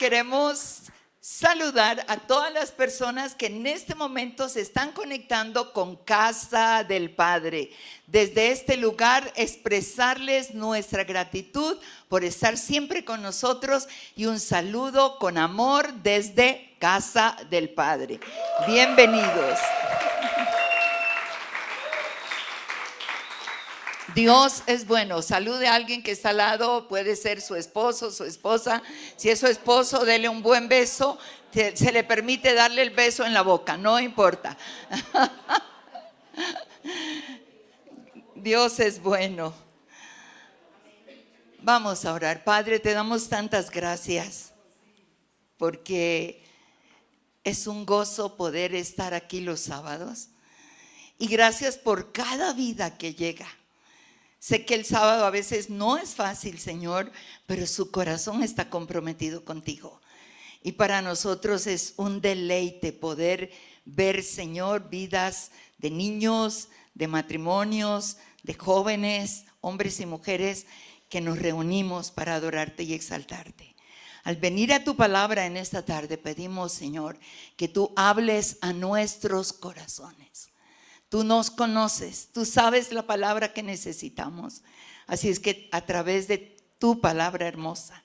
queremos saludar a todas las personas que en este momento se están conectando con Casa del Padre. Desde este lugar expresarles nuestra gratitud por estar siempre con nosotros y un saludo con amor desde Casa del Padre. Bienvenidos. Dios es bueno. Salude a alguien que está al lado, puede ser su esposo, su esposa. Si es su esposo, dele un buen beso. Se le permite darle el beso en la boca, no importa. Dios es bueno. Vamos a orar. Padre, te damos tantas gracias porque es un gozo poder estar aquí los sábados. Y gracias por cada vida que llega. Sé que el sábado a veces no es fácil, Señor, pero su corazón está comprometido contigo. Y para nosotros es un deleite poder ver, Señor, vidas de niños, de matrimonios, de jóvenes, hombres y mujeres que nos reunimos para adorarte y exaltarte. Al venir a tu palabra en esta tarde, pedimos, Señor, que tú hables a nuestros corazones. Tú nos conoces, tú sabes la palabra que necesitamos. Así es que a través de tu palabra hermosa,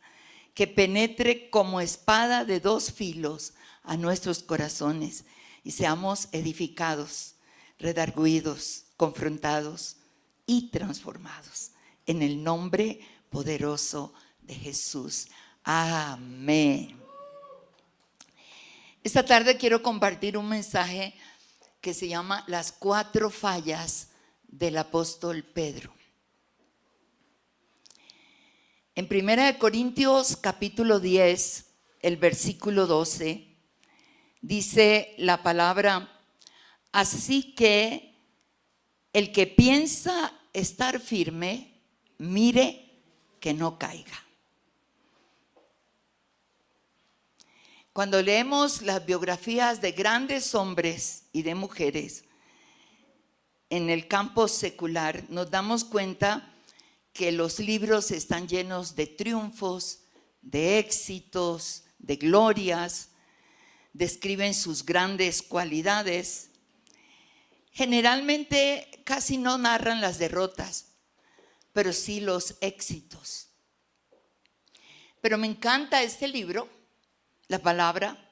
que penetre como espada de dos filos a nuestros corazones y seamos edificados, redarguidos, confrontados y transformados. En el nombre poderoso de Jesús. Amén. Esta tarde quiero compartir un mensaje que se llama Las 4 fallas del apóstol Pedro. En 1 Corintios capítulo 10, el versículo 12, dice la palabra: así que el que piensa estar firme, mire que no caiga. Cuando leemos las biografías de grandes hombres y de mujeres en el campo secular, nos damos cuenta que los libros están llenos de triunfos, de éxitos, de glorias, describen sus grandes cualidades. Generalmente casi no narran las derrotas, pero sí los éxitos. Pero me encanta este libro, la palabra,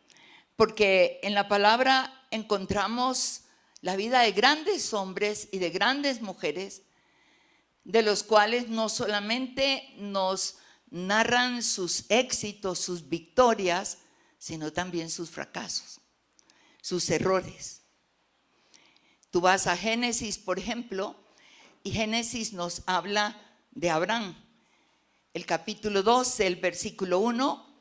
porque en la palabra encontramos la vida de grandes hombres y de grandes mujeres, de los cuales no solamente nos narran sus éxitos, sus victorias, sino también sus fracasos, sus errores. Tú vas a Génesis, por ejemplo, y Génesis nos habla de Abraham. El capítulo 12, el versículo 1,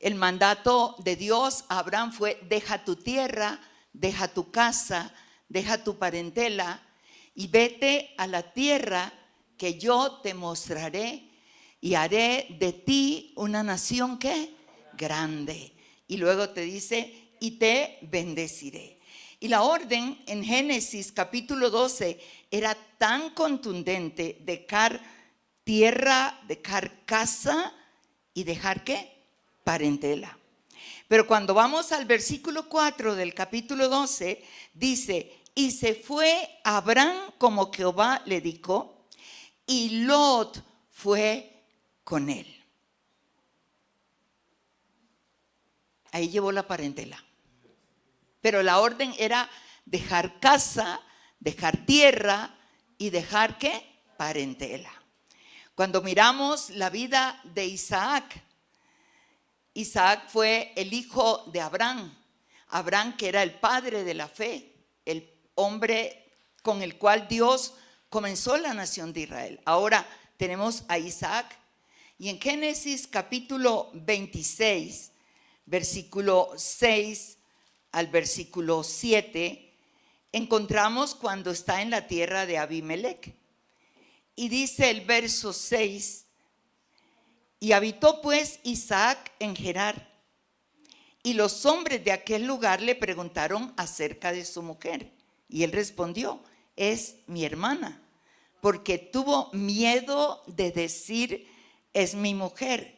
el mandato de Dios a Abraham fue: deja tu tierra, deja tu casa, deja tu parentela y vete a la tierra que yo te mostraré y haré de ti una nación ¿qué? Grande. Y luego te dice: y te bendeciré. Y la orden en Génesis capítulo 12 era tan contundente: dejar tierra, dejar casa y dejar ¿qué? Parentela. Pero cuando vamos al versículo 4 del capítulo 12, dice: y se fue Abraham como Jehová le dijo, y Lot fue con él. Ahí llevó la parentela. Pero la orden era dejar casa, dejar tierra y dejar ¿qué? Parentela. Cuando miramos la vida de Isaac, Isaac fue el hijo de Abraham. Abraham, que era el padre de la fe, el hombre con el cual Dios comenzó la nación de Israel. Ahora tenemos a Isaac. Y en Génesis capítulo 26, versículo 6 al versículo 7, encontramos cuando está en la tierra de Abimelech. Y dice el verso 6: y habitó pues Isaac en Gerar, y los hombres de aquel lugar le preguntaron acerca de su mujer, y él respondió: es mi hermana, porque tuvo miedo de decir: es mi mujer,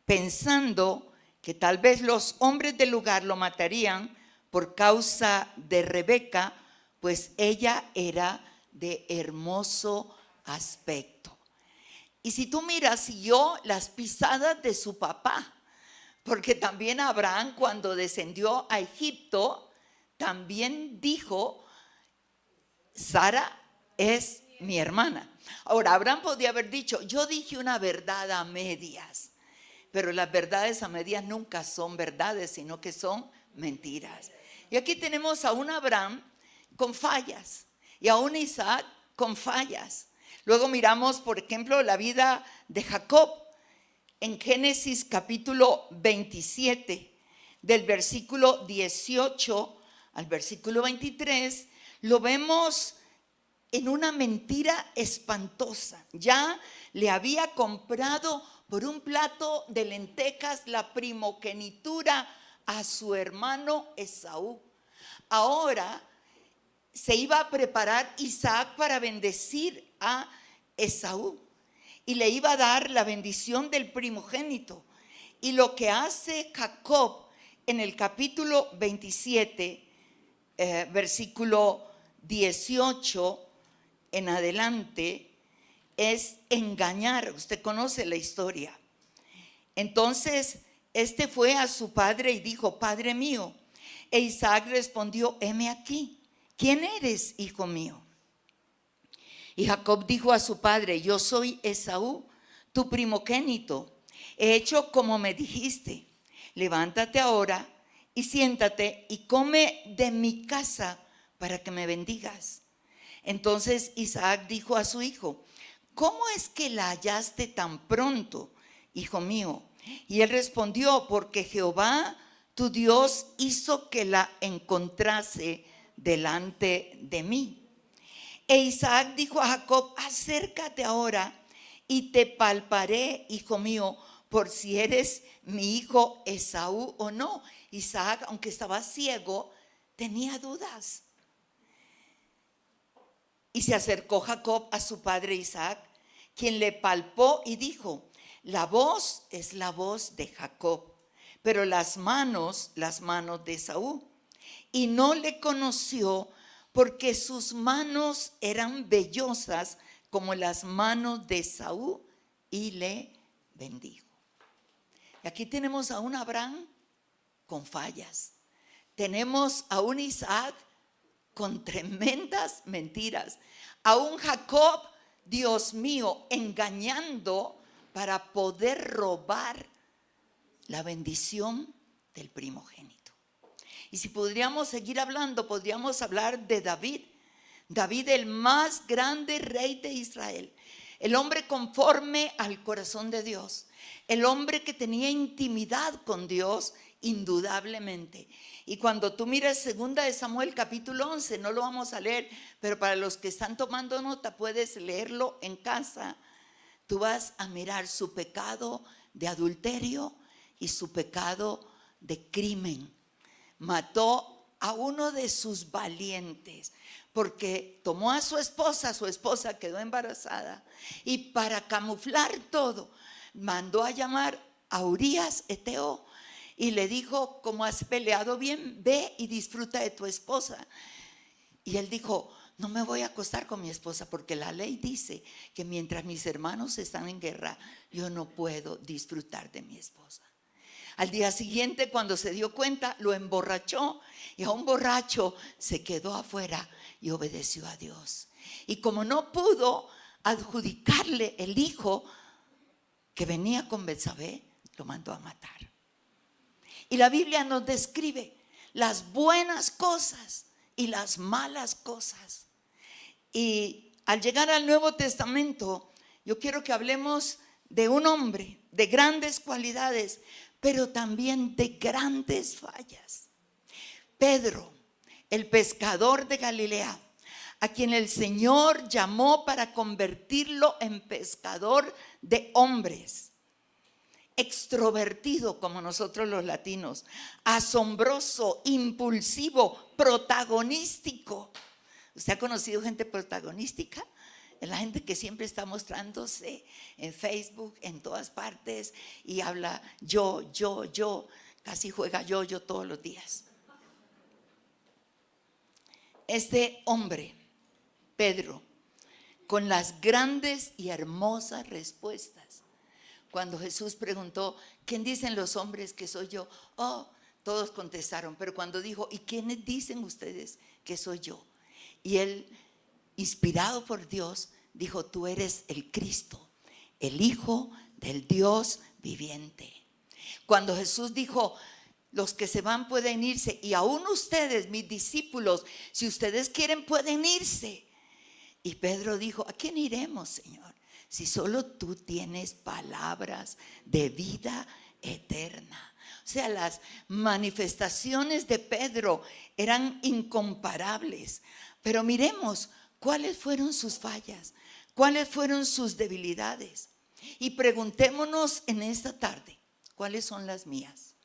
pensando que tal vez los hombres del lugar lo matarían por causa de Rebeca, pues ella era de hermoso aspecto. Y si tú miras, siguió las pisadas de su papá, porque también Abraham, cuando descendió a Egipto, también dijo: Sara es mi hermana. Ahora, Abraham podía haber dicho: yo dije una verdad a medias, pero las verdades a medias nunca son verdades, sino que son mentiras. Y aquí tenemos a un Abraham con fallas y a un Isaac con fallas. Luego miramos, por ejemplo, la vida de Jacob en Génesis capítulo 27, del versículo 18 al versículo 23, lo vemos en una mentira espantosa. Ya le había comprado por un plato de lentejas la primogenitura a su hermano Esaú. Ahora se iba a preparar Isaac para bendecir a Esaú y le iba a dar la bendición del primogénito. Y lo que hace Jacob en el capítulo 27, versículo 18 en adelante, es engañar. Usted conoce la historia. Entonces este fue a su padre y dijo: Padre mío. E Isaac respondió: heme aquí. ¿Quién eres, hijo mío? Y Jacob dijo a su padre: yo soy Esaú, tu primogénito. He hecho como me dijiste. Levántate ahora y siéntate y come de mi casa para que me bendigas. Entonces Isaac dijo a su hijo: ¿cómo es que la hallaste tan pronto, hijo mío? Y él respondió: porque Jehová tu Dios hizo que la encontrase delante de mí. E Isaac dijo a Jacob: acércate ahora y te palparé, hijo mío, por si eres mi hijo Esaú o no. Isaac, aunque estaba ciego, tenía dudas. Y se acercó Jacob a su padre Isaac, quien le palpó y dijo: la voz es la voz de Jacob, pero las manos de Esaú. Y no le conoció, porque sus manos eran vellosas como las manos de Esaú, y le bendijo. Y aquí tenemos a un Abraham con fallas. Tenemos a un Isaac con tremendas mentiras. A un Jacob, Dios mío, engañando para poder robar la bendición del primogénito. Y si podríamos seguir hablando, podríamos hablar de David. David, el más grande rey de Israel. El hombre conforme al corazón de Dios. El hombre que tenía intimidad con Dios, indudablemente. Y cuando tú miras 2 de Samuel capítulo 11, no lo vamos a leer, pero para los que están tomando nota puedes leerlo en casa. Tú vas a mirar su pecado de adulterio y su pecado de crimen. Mató a uno de sus valientes porque tomó a su esposa quedó embarazada, y para camuflar todo mandó a llamar a Urías Eteo y le dijo: como has peleado bien, ve y disfruta de tu esposa. Y él dijo: no me voy a acostar con mi esposa, porque la ley dice que mientras mis hermanos están en guerra, yo no puedo disfrutar de mi esposa. Al día siguiente, cuando se dio cuenta, lo emborrachó, y a un borracho se quedó afuera y obedeció a Dios. Y como no pudo adjudicarle el hijo que venía con Betsabé, lo mandó a matar. Y la Biblia nos describe las buenas cosas y las malas cosas. Y al llegar al Nuevo Testamento, yo quiero que hablemos de un hombre de grandes cualidades, pero también de grandes fallas. Pedro, el pescador de Galilea, a quien el Señor llamó para convertirlo en pescador de hombres. Extrovertido como nosotros los latinos, asombroso, impulsivo, protagonístico. ¿Usted ha conocido gente protagonística? la gente que siempre está mostrándose en Facebook, en todas partes, y habla yo, casi juega yo todos los días. Este hombre, Pedro, con las grandes y hermosas respuestas. Cuando Jesús preguntó, ¿quién dicen los hombres que soy yo? Oh, todos contestaron, pero cuando dijo, ¿y quiénes dicen ustedes que soy yo? Y él, inspirado por Dios, dijo, tú eres el Cristo, el Hijo del Dios viviente. Cuando Jesús dijo, los que se van pueden irse, y aún ustedes, mis discípulos, si ustedes quieren pueden irse. Y Pedro dijo, ¿a quién iremos, Señor? Si solo tú tienes palabras de vida eterna. O sea, las manifestaciones de Pedro eran incomparables. Pero miremos cuáles fueron sus fallas, cuáles fueron sus debilidades. Y preguntémonos en esta tarde, ¿cuáles son las mías?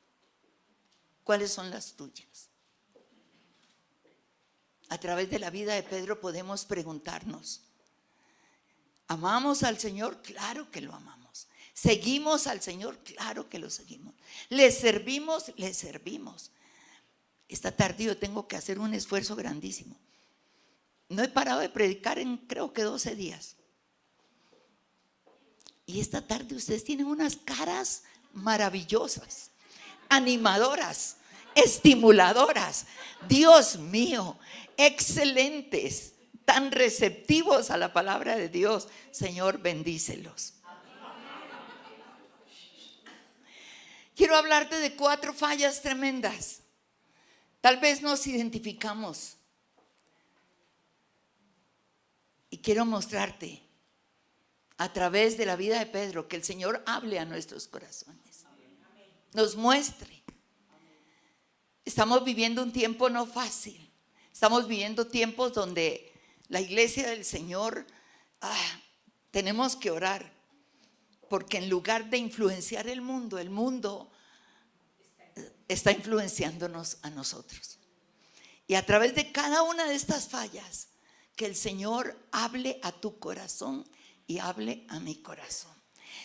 ¿Cuáles son las tuyas? A través de la vida de Pedro podemos preguntarnos, ¿amamos al Señor? Claro que lo amamos. ¿Seguimos al Señor? Claro que lo seguimos. ¿Le servimos? Le servimos. Esta tarde yo tengo que hacer un esfuerzo grandísimo. No he parado de predicar en creo que 12 días. Y esta tarde ustedes tienen unas caras maravillosas, animadoras, estimuladoras. Dios mío, excelentes, tan receptivos a la palabra de Dios. Señor, bendícelos. Quiero hablarte de 4 fallas tremendas. Tal vez nos identificamos. Y quiero mostrarte a través de la vida de Pedro que el Señor hable a nuestros corazones, nos muestre. Estamos viviendo un tiempo no fácil. Estamos viviendo tiempos donde la iglesia del Señor tenemos que orar, porque en lugar de influenciar el mundo está influenciándonos a nosotros. Y a través de cada una de estas fallas, que el Señor hable a tu corazón y hable a mi corazón.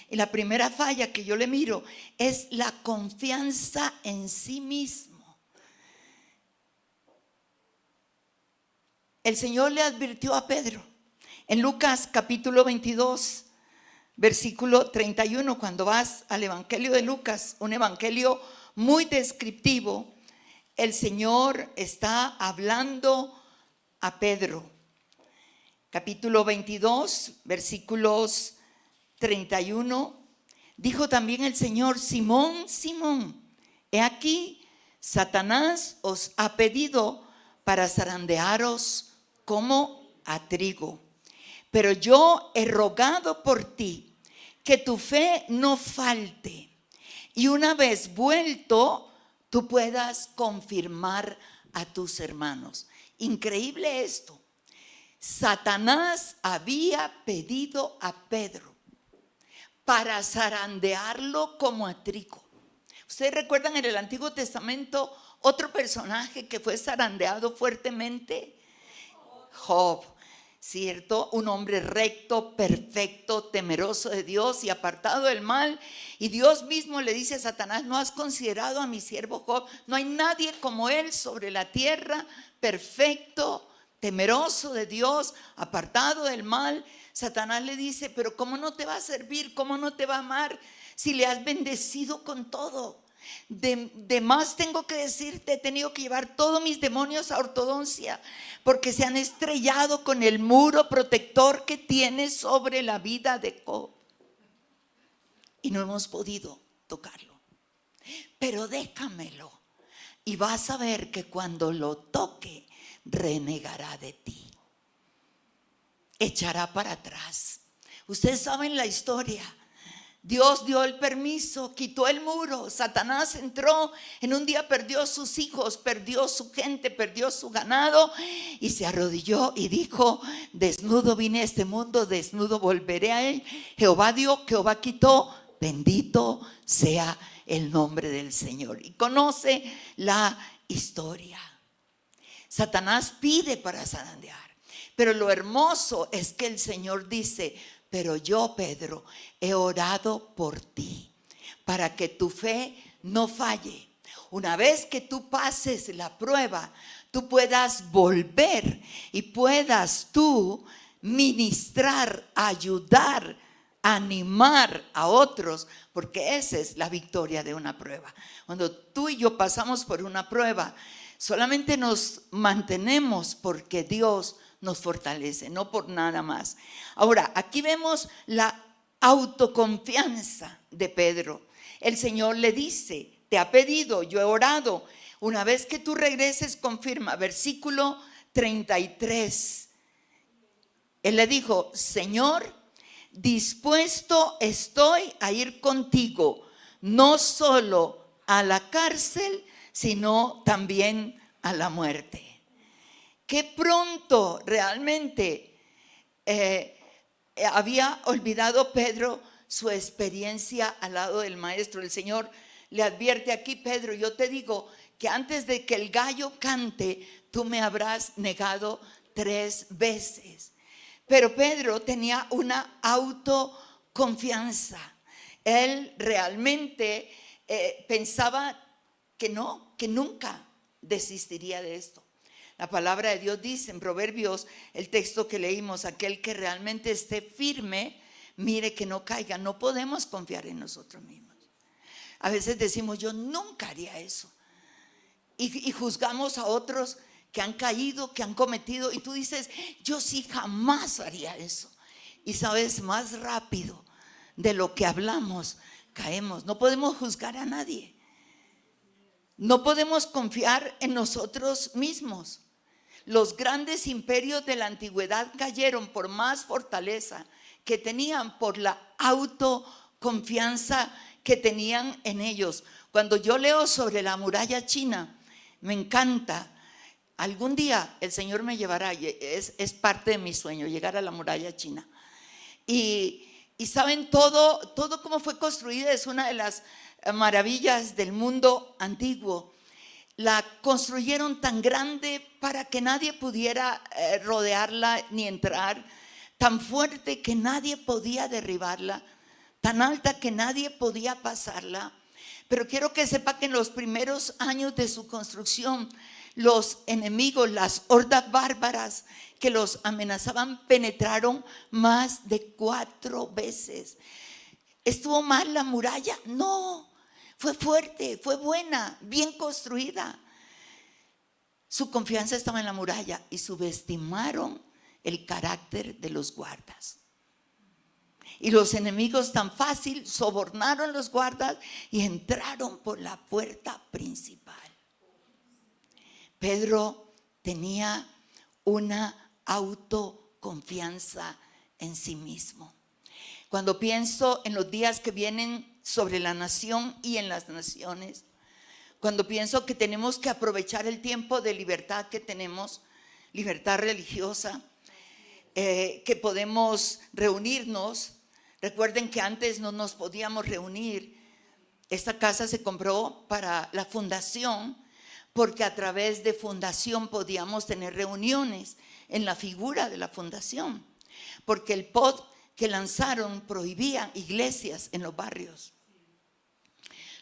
Y la primera falla que yo le miro es la confianza en sí mismo. El Señor le advirtió a Pedro en Lucas capítulo 22, versículo 31, cuando vas al evangelio de Lucas, un evangelio muy descriptivo, el Señor está hablando a Pedro. Capítulo 22, versículos 31, dijo también el Señor, Simón, Simón, he aquí, Satanás os ha pedido para zarandearos como a trigo. Pero yo he rogado por ti, que tu fe no falte, y una vez vuelto, tú puedas confirmar a tus hermanos. Increíble esto. Satanás había pedido a Pedro para zarandearlo como a trigo. Ustedes recuerdan en el Antiguo Testamento otro personaje que fue zarandeado fuertemente, Job, ¿cierto? Un hombre recto, perfecto, temeroso de Dios y apartado del mal. Y Dios mismo le dice a Satanás, ¿no has considerado a mi siervo Job? No hay nadie como él sobre la tierra, perfecto, temeroso de Dios, apartado del mal. Satanás le dice, pero ¿cómo no te va a servir? ¿Cómo no te va a amar si le has bendecido con todo? De más tengo que decirte, he tenido que llevar todos mis demonios a ortodoncia, porque se han estrellado con el muro protector que tiene sobre la vida de Job. Y no hemos podido tocarlo. Pero déjamelo y vas a ver que cuando lo toque, renegará de ti, echará para atrás. Ustedes saben la historia. Dios dio el permiso, quitó el muro, Satanás entró, en un día perdió sus hijos, perdió su gente, perdió su ganado y se arrodilló y dijo, desnudo vine a este mundo, desnudo volveré a él. Jehová dio, Jehová quitó, bendito sea el nombre del Señor. Y conoce la historia. Satanás pide para zarandear, Pero lo hermoso es que el Señor dice: pero yo, Pedro, he orado por ti para que tu fe no falle. Una vez que tú pases la prueba, tú puedas volver y puedas tú ministrar, ayudar, animar a otros, porque esa es la victoria de una prueba. Cuando tú y yo pasamos por una prueba, solamente nos mantenemos porque Dios nos fortalece, no por nada más. Ahora, aquí vemos la autoconfianza de Pedro. El Señor le dice: te ha pedido, yo he orado. Una vez que tú regreses, confirma. Versículo 33. Él le dijo: Señor, dispuesto estoy a ir contigo, no solo a la cárcel, sino también a la muerte. Qué pronto realmente había olvidado Pedro su experiencia al lado del maestro. El Señor le advierte aquí: Pedro, yo te digo que antes de que el gallo cante, tú me habrás negado 3 veces. Pero Pedro tenía una autoconfianza. Él realmente pensaba que no, que nunca desistiría de esto. La palabra de Dios dice en Proverbios, el texto que leímos: aquel que realmente esté firme, mire que no caiga. No podemos confiar en nosotros mismos. A veces decimos: yo nunca haría eso. Y juzgamos a otros que han caído, que han cometido, y tú dices: yo sí jamás haría eso. Y sabes, más rápido de lo que hablamos, caemos. No podemos juzgar a nadie. No podemos confiar en nosotros mismos. Los grandes imperios de la antigüedad cayeron por más fortaleza que tenían, por la autoconfianza que tenían en ellos. Cuando yo leo sobre la muralla china, me encanta. Algún día el Señor me llevará, es parte de mi sueño, llegar a la muralla china. Y saben, todo cómo fue construida, es una de las maravillas del mundo antiguo. La construyeron tan grande para que nadie pudiera rodearla ni entrar, tan fuerte que nadie podía derribarla, tan alta que nadie podía pasarla. Pero quiero que sepa que en los primeros años de su construcción, los enemigos, las hordas bárbaras que los amenazaban, penetraron más de 4 veces. ¿Estuvo mal la muralla? No, fue fuerte, fue buena, bien construida. Su confianza estaba en la muralla y subestimaron el carácter de los guardas. Y los enemigos tan fácil sobornaron a los guardas y entraron por la puerta principal. Pedro tenía una autoconfianza en sí mismo. Cuando pienso en los días que vienen sobre la nación y en las naciones, cuando pienso que tenemos que aprovechar el tiempo de libertad que tenemos, libertad religiosa, que podemos reunirnos. Recuerden que antes no nos podíamos reunir. Esta casa se compró para la fundación, porque a través de fundación podíamos tener reuniones en la figura de la fundación, porque el POD que lanzaron prohibía iglesias en los barrios.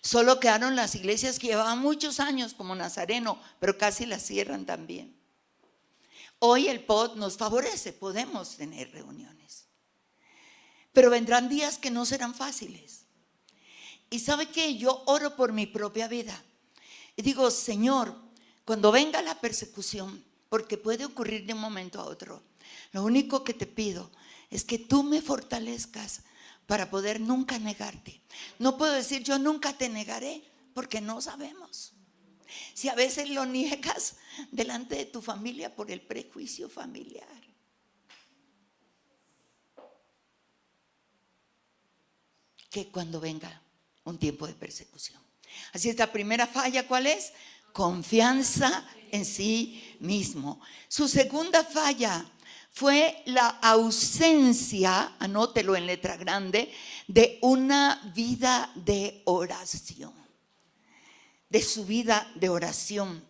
Solo quedaron las iglesias que llevaban muchos años, como Nazareno, pero casi las cierran también. Hoy el POD nos favorece, podemos tener reuniones. Pero vendrán días que no serán fáciles. Y ¿sabe qué? Yo oro por mi propia vida. Y digo: Señor, cuando venga la persecución, porque puede ocurrir de un momento a otro, lo único que te pido es que tú me fortalezcas para poder nunca negarte. No puedo decir yo nunca te negaré, porque no sabemos. Si a veces lo niegas delante de tu familia por el prejuicio familiar. Que cuando venga un tiempo de persecución. Así es, la primera falla, ¿cuál es? Confianza en sí mismo. Su segunda falla fue la ausencia, anótelo en letra grande, de una vida de oración. De su vida de oración.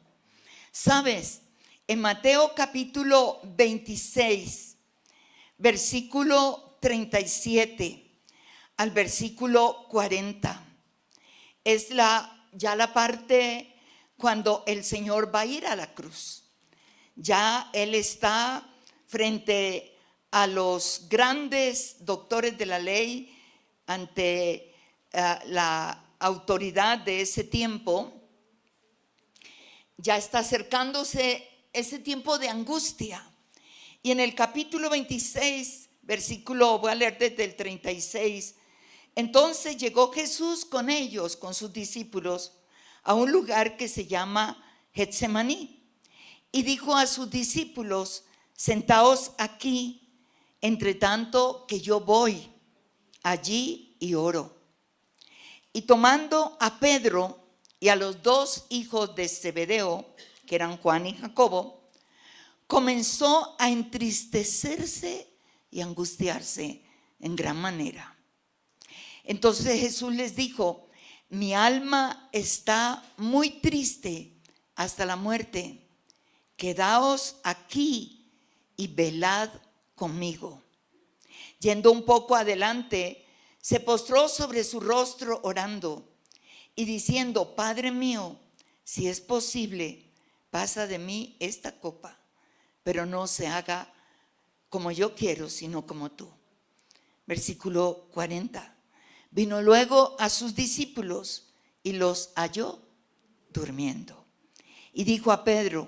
¿Sabes? En Mateo capítulo 26, versículo 37 al versículo 40. Es ya la parte cuando el Señor va a ir a la cruz. Ya Él está frente a los grandes doctores de la ley, ante la autoridad de ese tiempo. Ya está acercándose ese tiempo de angustia. Y en el capítulo 26, versículo, voy a leer desde el 36. Entonces llegó Jesús con ellos, con sus discípulos, a un lugar que se llama Getsemaní. Y dijo a sus discípulos: sentaos aquí, entre tanto que yo voy allí y oro. Y tomando a Pedro y a los dos hijos de Zebedeo, que eran Juan y Jacobo, comenzó a entristecerse y angustiarse en gran manera. Entonces Jesús les dijo: mi alma está muy triste hasta la muerte. Quedaos aquí y velad conmigo. Yendo un poco adelante, se postró sobre su rostro orando y diciendo: Padre mío, si es posible, pasa de mí esta copa, pero no se haga como yo quiero, sino como tú. Versículo 40. Vino luego a sus discípulos y los halló durmiendo. Y dijo a Pedro: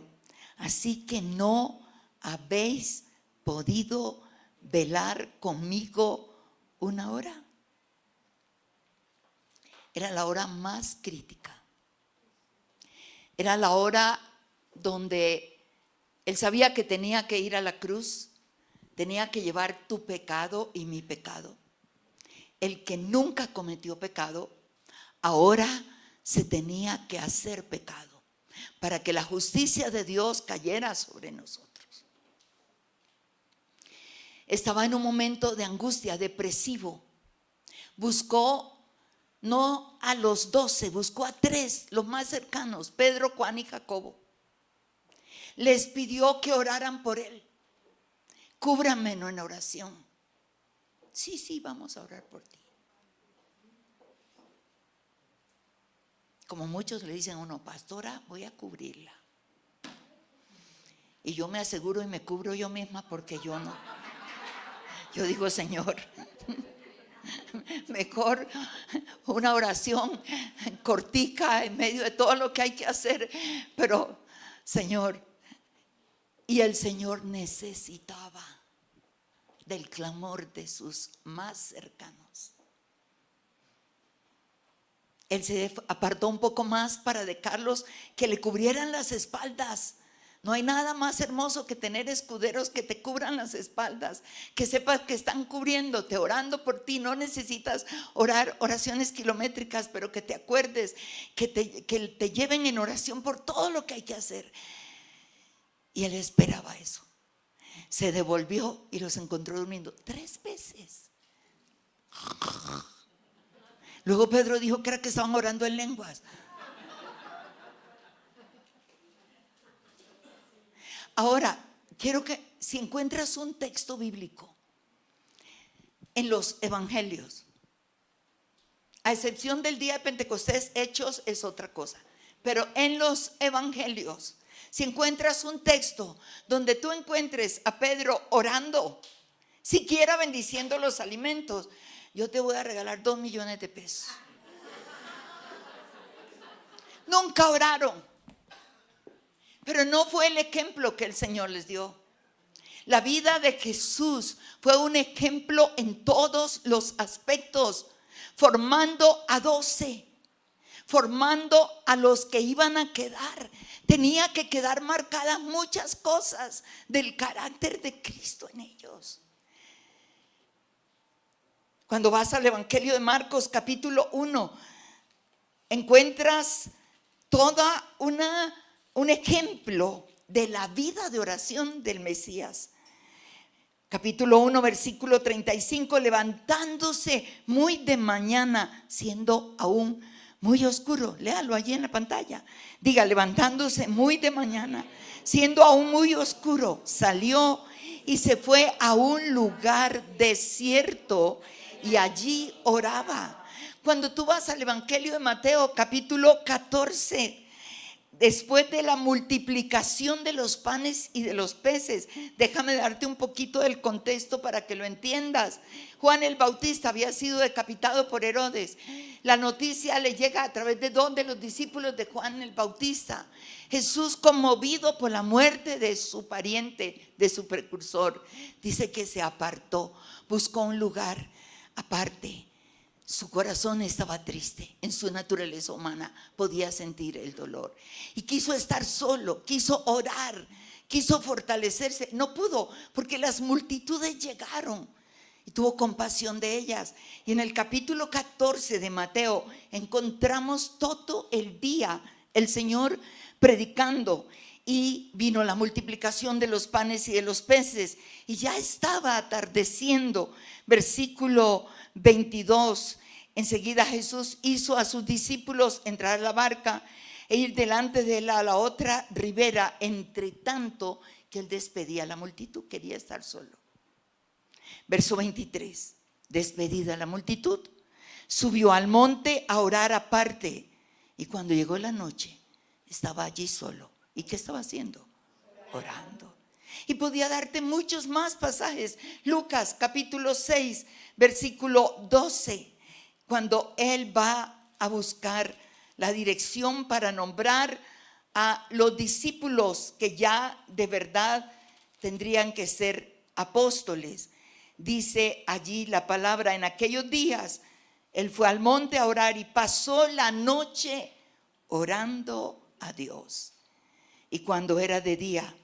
así que no habéis podido velar conmigo una hora. Era la hora más crítica. Era la hora donde él sabía que tenía que ir a la cruz, tenía que llevar tu pecado y mi pecado. El que nunca cometió pecado, ahora se tenía que hacer pecado para que la justicia de Dios cayera sobre nosotros. Estaba en un momento de angustia, depresivo. Buscó no a los 12, buscó a 3, los más cercanos, Pedro, Juan y Jacobo. Les pidió que oraran por él. Cúbrame en oración. Sí, vamos a orar por ti. Como muchos le dicen a uno: pastora, voy a cubrirla. Y yo me aseguro y me cubro yo misma, porque yo no. Yo digo: Señor, mejor una oración cortica en medio de todo lo que hay que hacer. Pero Señor, y el Señor necesitaba del clamor de sus más cercanos. Él se apartó un poco más para dejarlos que le cubrieran las espaldas. No hay nada más hermoso que tener escuderos que te cubran las espaldas, que sepas que están cubriéndote, orando por ti. No necesitas orar oraciones kilométricas, pero que te acuerdes, que te lleven en oración por todo lo que hay que hacer. Y él esperaba eso. Se devolvió y los encontró durmiendo 3 veces. Luego Pedro dijo que era que estaban orando en lenguas. Ahora, quiero que si encuentras un texto bíblico en los evangelios, a excepción del día de Pentecostés, Hechos es otra cosa, pero en los evangelios, si encuentras un texto donde tú encuentres a Pedro orando, siquiera bendiciendo los alimentos, yo te voy a regalar 2 millones de pesos. Nunca oraron, pero no fue el ejemplo que el Señor les dio. La vida de Jesús fue un ejemplo en todos los aspectos, formando a 12, formando a los que iban a quedar. Tenía que quedar marcadas muchas cosas del carácter de Cristo en ellos. Cuando vas al Evangelio de Marcos capítulo 1, encuentras toda un ejemplo de la vida de oración del Mesías. Capítulo 1, versículo 35, levantándose muy de mañana, siendo aún muy oscuro. Léalo allí en la pantalla. Diga, levantándose muy de mañana, siendo aún muy oscuro, salió y se fue a un lugar desierto y allí oraba. Cuando tú vas al Evangelio de Mateo, capítulo 14, después de la multiplicación de los panes y de los peces, déjame darte un poquito del contexto para que lo entiendas. Juan el Bautista había sido decapitado por Herodes. La noticia le llega a través de dos de los discípulos de Juan el Bautista. Jesús, conmovido por la muerte de su pariente, de su precursor, dice que se apartó, buscó un lugar aparte. Su corazón estaba triste, en su naturaleza humana podía sentir el dolor y quiso estar solo, quiso orar, quiso fortalecerse. No pudo porque las multitudes llegaron y tuvo compasión de ellas. Y en el capítulo 14 de Mateo encontramos todo el día el Señor predicando. Y vino la multiplicación de los panes y de los peces y ya estaba atardeciendo. Versículo 22. Enseguida Jesús hizo a sus discípulos entrar a la barca e ir delante de él a la otra ribera, entre tanto que él despedía a la multitud. Quería estar solo. Verso 23. Despedida la multitud, subió al monte a orar aparte, y cuando llegó la noche estaba allí solo. ¿Y qué estaba haciendo? Orando. Y podía darte muchos más pasajes. Lucas capítulo 6, versículo 12, cuando él va a buscar la dirección para nombrar a los discípulos que ya de verdad tendrían que ser apóstoles. Dice allí la palabra: en aquellos días él fue al monte a orar y pasó la noche orando a Dios. Y cuando era de día,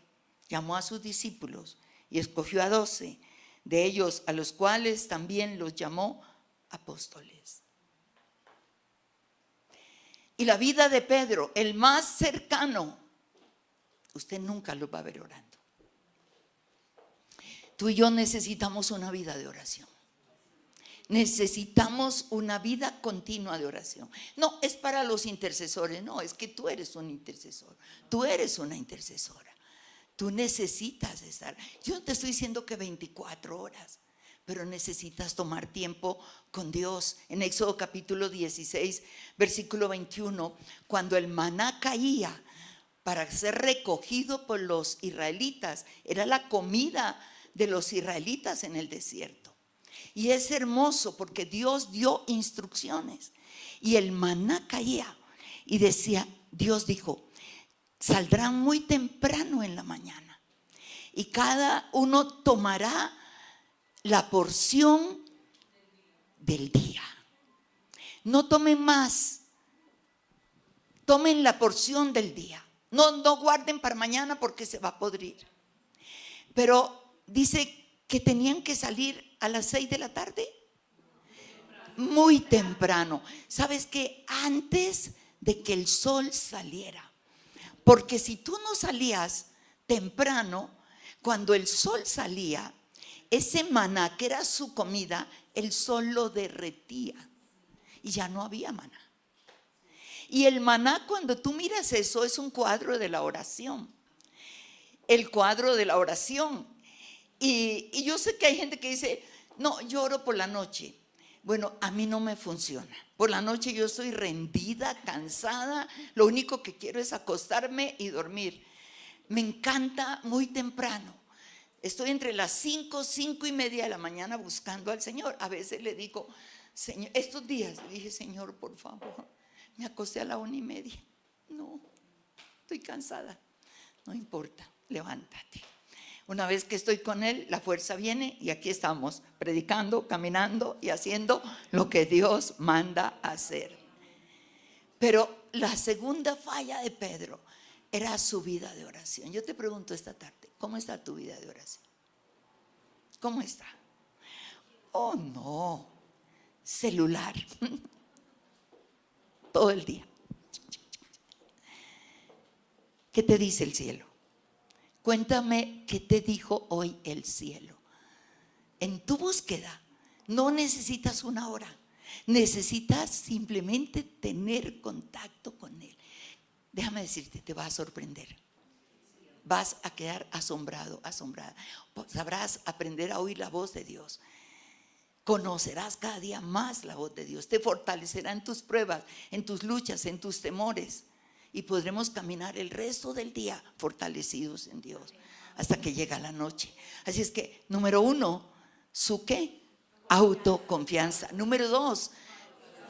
llamó a sus discípulos y escogió a 12 de ellos, a los cuales también los llamó apóstoles. Y la vida de Pedro, el más cercano, usted nunca lo va a ver orando. Tú y yo necesitamos una vida de oración. Necesitamos una vida continua de oración. No es para los intercesores, no, es que tú eres un intercesor, tú eres una intercesora. Tú necesitas estar. Yo no te estoy diciendo que 24 horas, pero necesitas tomar tiempo con Dios. En Éxodo capítulo 16, versículo 21, cuando el maná caía para ser recogido por los israelitas, era la comida de los israelitas en el desierto. Y es hermoso porque Dios dio instrucciones y el maná caía y decía, Dios dijo, saldrán muy temprano en la mañana y cada uno tomará la porción del día. No tomen más, tomen la porción del día. No guarden para mañana porque se va a podrir. Pero dice que tenían que salir a las 6 de la tarde. Muy temprano. ¿Sabes qué? Antes de que el sol saliera. Porque si tú no salías temprano, cuando el sol salía, ese maná que era su comida, el sol lo derretía y ya no había maná. Y el maná, cuando tú miras eso, es un cuadro de la oración. El cuadro de la oración. Y yo sé que hay gente que dice, no, yo oro por la noche. Bueno, a mí no me funciona. Por la noche yo estoy rendida, cansada. Lo único que quiero es acostarme y dormir. Me encanta muy temprano. Estoy entre las 5:30 de la mañana buscando al Señor. A veces le digo, Señor, estos días le dije, Señor, por favor, me acosté a la 1:30. No, estoy cansada. No importa, levántate. Una vez que estoy con Él, la fuerza viene y aquí estamos, predicando, caminando y haciendo lo que Dios manda hacer. Pero la segunda falla de Pedro era su vida de oración. Yo te pregunto esta tarde, ¿cómo está tu vida de oración? ¿Cómo está? Oh, no, celular, todo el día. ¿Qué te dice el cielo? Cuéntame qué te dijo hoy el cielo. En tu búsqueda no necesitas una hora. Necesitas simplemente tener contacto con Él. Déjame decirte, te va a sorprender. Vas a quedar asombrado, asombrada. Sabrás aprender a oír la voz de Dios. Conocerás cada día más la voz de Dios. Te fortalecerá en tus pruebas, en tus luchas, en tus temores. Y podremos caminar el resto del día fortalecidos en Dios hasta que llega la noche. Así es que, número 1, ¿su qué? Autoconfianza. Número 2,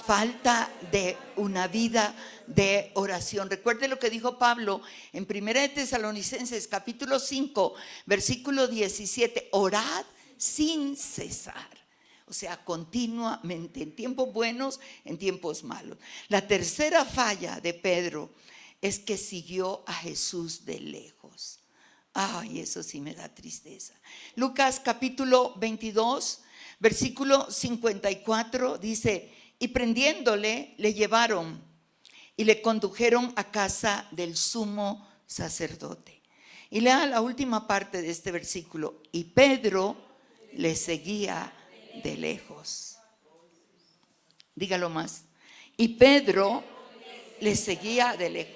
falta de una vida de oración. Recuerde lo que dijo Pablo en 1 de Tesalonicenses capítulo 5 versículo 17: orad sin cesar. O sea, continuamente, en tiempos buenos, en tiempos malos. La tercera falla de Pedro es que siguió a Jesús de lejos. Ay, eso sí me da tristeza. Lucas capítulo 22 versículo 54 dice: y prendiéndole, le llevaron y le condujeron a casa del sumo sacerdote. Y lea la última parte de este versículo: y Pedro le seguía de lejos. Dígalo más. Y Pedro le seguía de lejos.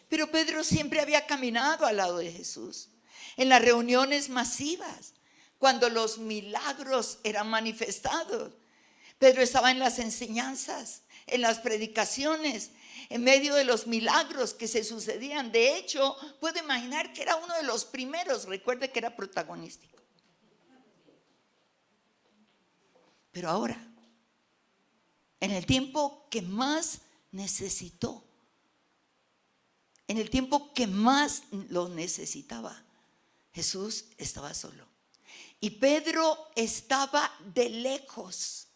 Pero Pedro siempre había caminado al lado de Jesús, en las reuniones masivas, cuando los milagros eran manifestados. Pedro estaba en las enseñanzas, en las predicaciones, en medio de los milagros que se sucedían. De hecho, puedo imaginar que era uno de los primeros. Recuerde que era protagonístico. Pero ahora, en el tiempo que más necesitó, en el tiempo que más lo necesitaba, Jesús estaba solo. Y Pedro estaba de lejos.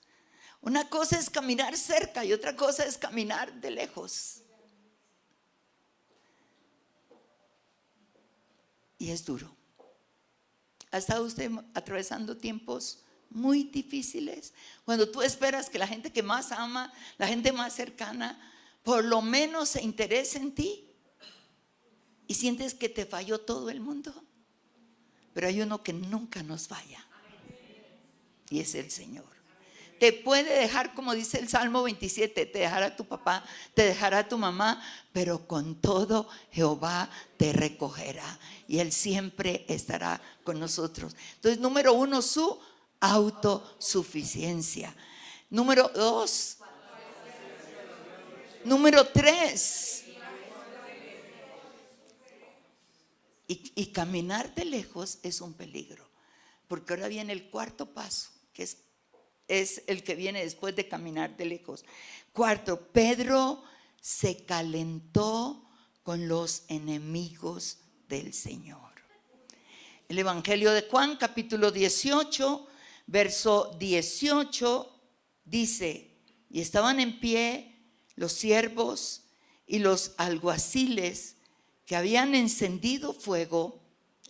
Una cosa es caminar cerca y otra cosa es caminar de lejos. Y es duro. ¿Ha estado usted atravesando tiempos muy difíciles? Cuando tú esperas que la gente que más ama, la gente más cercana, por lo menos se interese en ti, y sientes que te falló todo el mundo. Pero hay uno que nunca nos falla, y es el Señor. Te puede dejar, como dice el Salmo 27, te dejará tu papá, te dejará tu mamá, pero con todo Jehová te recogerá, y Él siempre estará con nosotros. Entonces, número 1, su autosuficiencia. Número 2, número 3, y caminar de lejos es un peligro, porque ahora viene el cuarto paso, que es el que viene después de caminar de lejos. Cuarto, Pedro se calentó con los enemigos del Señor. El Evangelio de Juan, capítulo 18, verso 18, dice: y estaban en pie los siervos y los alguaciles que habían encendido fuego.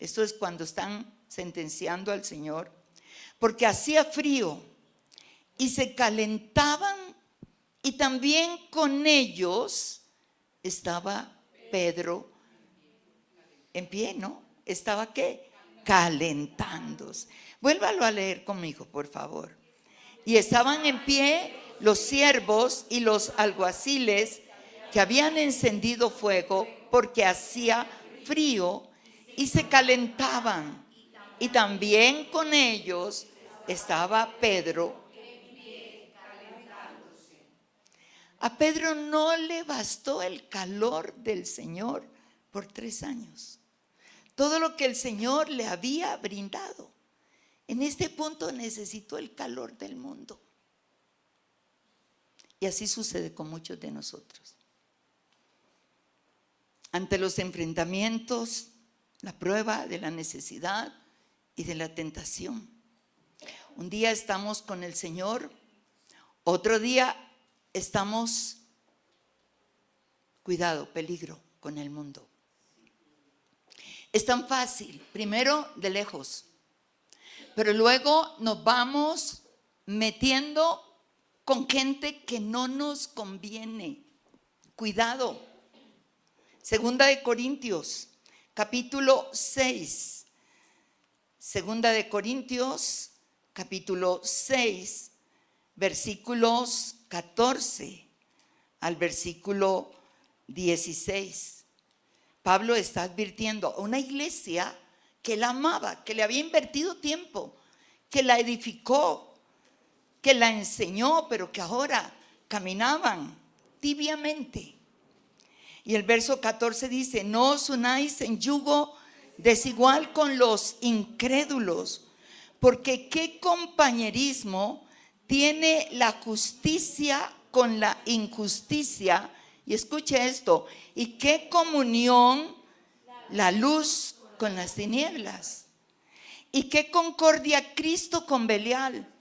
Esto es cuando están sentenciando al Señor, porque hacía frío, y se calentaban, y también con ellos estaba Pedro en pie, ¿no? ¿Estaba qué? Calentándose. Vuélvalo a leer conmigo, por favor. Y estaban en pie los siervos y los alguaciles que habían encendido fuego, porque hacía frío, y se calentaban, y también con ellos estaba Pedro. A Pedro no le bastó el calor del Señor por 3 años. Todo lo que el Señor le había brindado, en este punto necesitó el calor del mundo. Y así sucede con muchos de nosotros. Ante los enfrentamientos, la prueba de la necesidad y de la tentación. Un día estamos con el Señor, otro día estamos, cuidado, peligro, con el mundo. Es tan fácil, primero de lejos, pero luego nos vamos metiendo con gente que no nos conviene. Cuidado. Segunda de Corintios, capítulo 6. Segunda de Corintios, capítulo 6, versículos 14 al versículo 16. Pablo está advirtiendo a una iglesia que él amaba, que le había invertido tiempo, que la edificó, que la enseñó, pero que ahora caminaban tibiamente. Y el verso 14 dice: no os unáis en yugo desigual con los incrédulos, porque qué compañerismo tiene la justicia con la injusticia. Y escuche esto: y qué comunión la luz con las tinieblas, y qué concordia Cristo con Belial,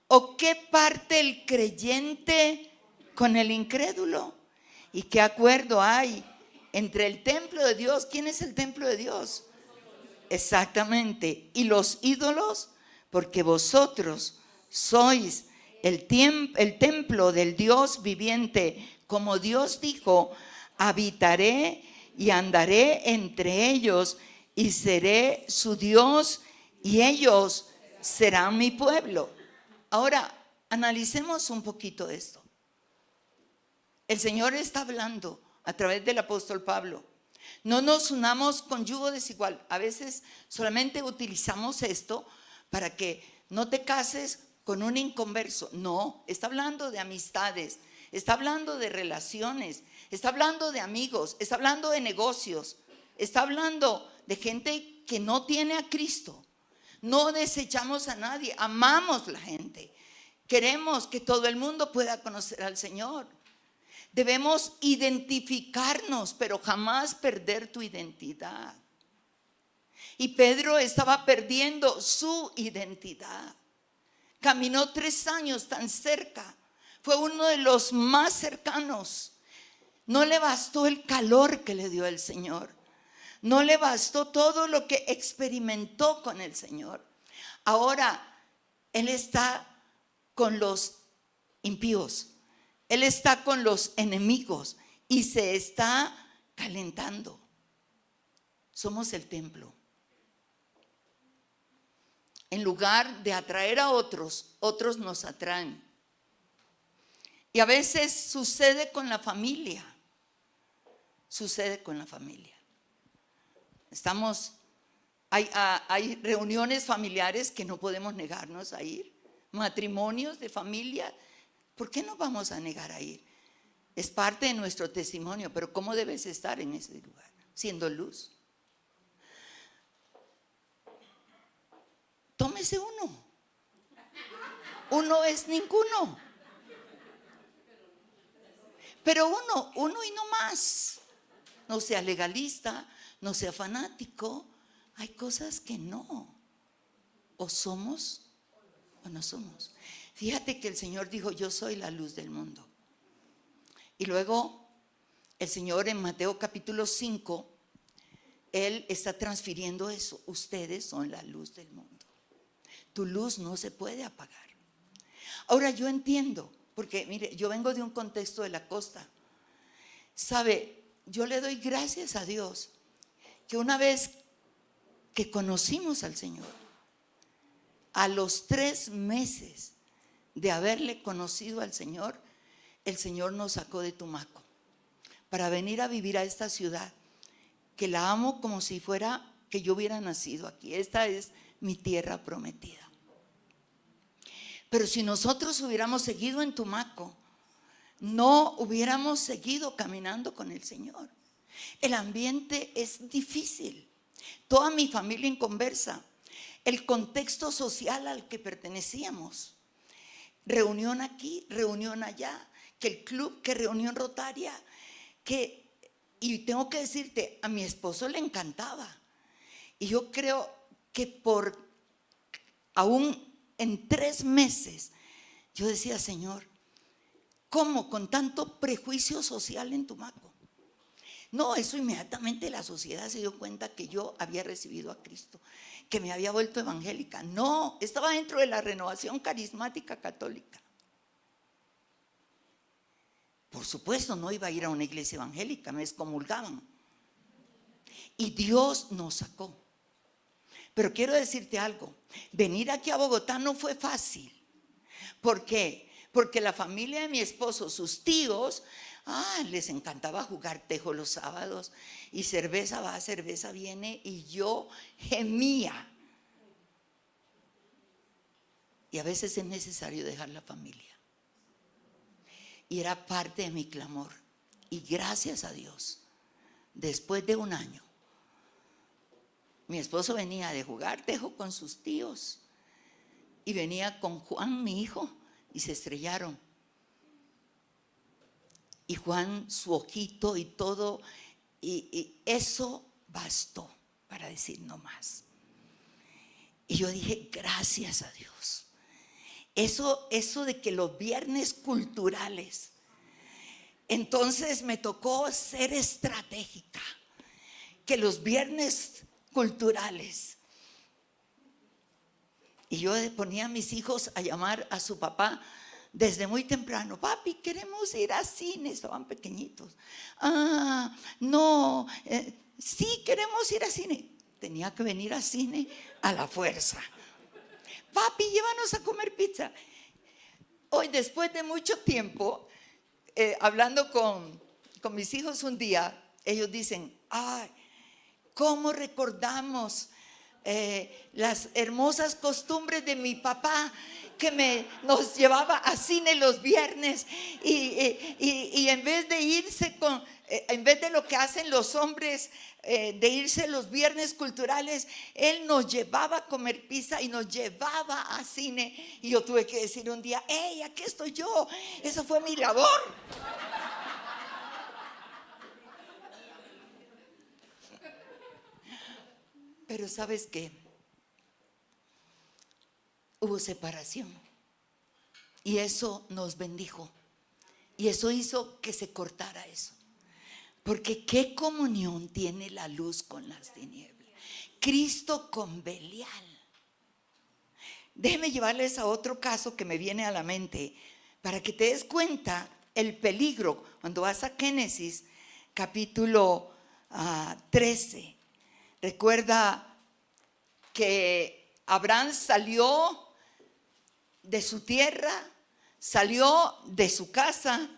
o qué parte el creyente con el incrédulo, y qué acuerdo hay entre el templo de Dios. ¿Quién es el templo de Dios? Exactamente. Y los ídolos, porque vosotros sois el templo del Dios viviente. Como Dios dijo: habitaré y andaré entre ellos, y seré su Dios, y ellos serán mi pueblo. Ahora, analicemos un poquito esto. El Señor está hablando a través del apóstol Pablo: no nos unamos con yugo desigual. A veces solamente utilizamos esto para que no te cases con un inconverso. No, está hablando de amistades, está hablando de relaciones, está hablando de amigos, está hablando de negocios, está hablando de gente que no tiene a Cristo. No desechamos a nadie, amamos la gente, queremos que todo el mundo pueda conocer al Señor. Debemos identificarnos, pero jamás perder tu identidad. Y Pedro estaba perdiendo su identidad. Caminó 3 años tan cerca. Fue uno de los más cercanos. No le bastó el calor que le dio el Señor. No le bastó todo lo que experimentó con el Señor. Ahora él está con los impíos. Él está con los enemigos y se está calentando. Somos el templo. En lugar de atraer a otros, otros nos atraen. Y a veces sucede con la familia. Sucede con la familia. Hay reuniones familiares que no podemos negarnos a ir. Matrimonios de familia. ¿Por qué no vamos a negar a ir? Es parte de nuestro testimonio, pero ¿cómo debes estar en ese lugar? Siendo luz. Tómese uno. Uno es ninguno. Pero uno y no más. No sea legalista, no sea fanático. Hay cosas que no. O somos o no somos. Fíjate que el Señor dijo: yo soy la luz del mundo. Y luego el Señor en Mateo capítulo 5, Él está transfiriendo eso. Ustedes son la luz del mundo. Tu luz no se puede apagar. Ahora yo entiendo, porque mire, yo vengo de un contexto de la costa. Sabe, yo le doy gracias a Dios que una vez que conocimos al Señor, a los 3 meses de haberle conocido al Señor, el Señor nos sacó de Tumaco para venir a vivir a esta ciudad, que la amo como si fuera que yo hubiera nacido aquí. Esta es mi tierra prometida. Pero si nosotros hubiéramos seguido en Tumaco, no hubiéramos seguido caminando con el Señor. El ambiente es difícil. Toda mi familia inconversa. El contexto social al que pertenecíamos. Reunión aquí, reunión allá, que el club, que reunión rotaria, y tengo que decirte, a mi esposo le encantaba. Y yo creo que aún en 3 meses, yo decía: Señor, ¿cómo con tanto prejuicio social en Tumaco? No, eso inmediatamente la sociedad se dio cuenta que yo había recibido a Cristo, que me había vuelto evangélica. No, estaba dentro de la renovación carismática católica. Por supuesto, no iba a ir a una iglesia evangélica, me excomulgaban. Y Dios nos sacó. Pero quiero decirte algo: venir aquí a Bogotá no fue fácil. ¿Por qué? porque la familia de mi esposo, sus tíos, les encantaba jugar tejo los sábados, y cerveza va, cerveza viene, y yo gemía. Y a veces es necesario dejar la familia. Y era parte de mi clamor. Y gracias a Dios, después de un año, mi esposo venía de jugar tejo con sus tíos y venía con Juan, mi hijo, y se estrellaron. Y Juan, su ojito y todo, y eso bastó para decir no más. Y yo dije, gracias a Dios. Eso de que los viernes culturales, entonces me tocó ser estratégica, que los viernes culturales, y yo ponía a mis hijos a llamar a su papá desde muy temprano. Papi, queremos ir a cine. Estaban pequeñitos. No, sí, queremos ir a cine. Tenía que venir a cine a la fuerza. Papi, llévanos a comer pizza. Hoy, después de mucho tiempo, hablando con mis hijos un día, ellos dicen, ¿cómo recordamos las hermosas costumbres de mi papá, que nos llevaba a cine los viernes, y en vez de irse en vez de lo que hacen los hombres, de irse los viernes culturales, él nos llevaba a comer pizza y nos llevaba a cine? Y yo tuve que decir un día, ¡hey, aquí estoy yo! Esa fue mi labor. Pero ¿sabes qué? Hubo separación, y eso nos bendijo, y eso hizo que se cortara eso. Porque ¿qué comunión tiene la luz con las tinieblas? Cristo con Belial. Déjenme llevarles a otro caso que me viene a la mente, para que te des cuenta el peligro. Cuando vas a Génesis capítulo 13, recuerda que Abraham salió de su tierra, salió de su casa,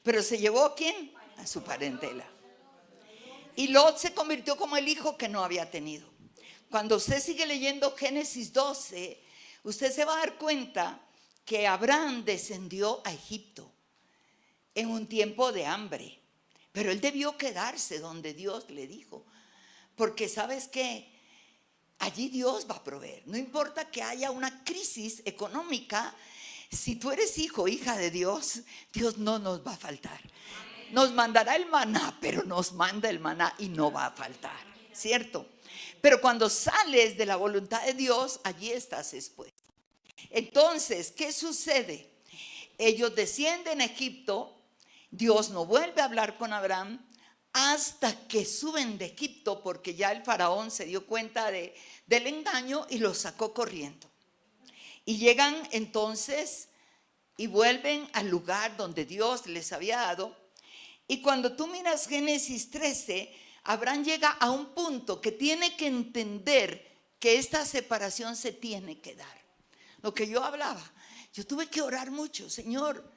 pero se llevó ¿a quién? A su parentela. Y Lot se convirtió como el hijo que no había tenido. Cuando usted sigue leyendo Génesis 12, usted se va a dar cuenta que Abraham descendió a Egipto en un tiempo de hambre, pero él debió quedarse donde Dios le dijo, porque ¿sabes qué? Allí Dios va a proveer. No importa que haya una crisis económica, si tú eres hijo, hija de Dios, Dios no nos va a faltar. Nos mandará el maná, pero nos manda el maná y no va a faltar, ¿cierto? Pero cuando sales de la voluntad de Dios, allí estás expuesto. Entonces, ¿qué sucede? Ellos descienden a Egipto, Dios no vuelve a hablar con Abraham hasta que suben de Egipto, porque ya el faraón se dio cuenta del engaño y los sacó corriendo. Y llegan entonces y vuelven al lugar donde Dios les había dado. Y cuando tú miras Génesis 13, Abraham llega a un punto que tiene que entender que esta separación se tiene que dar. Lo que yo hablaba, yo tuve que orar mucho. Señor,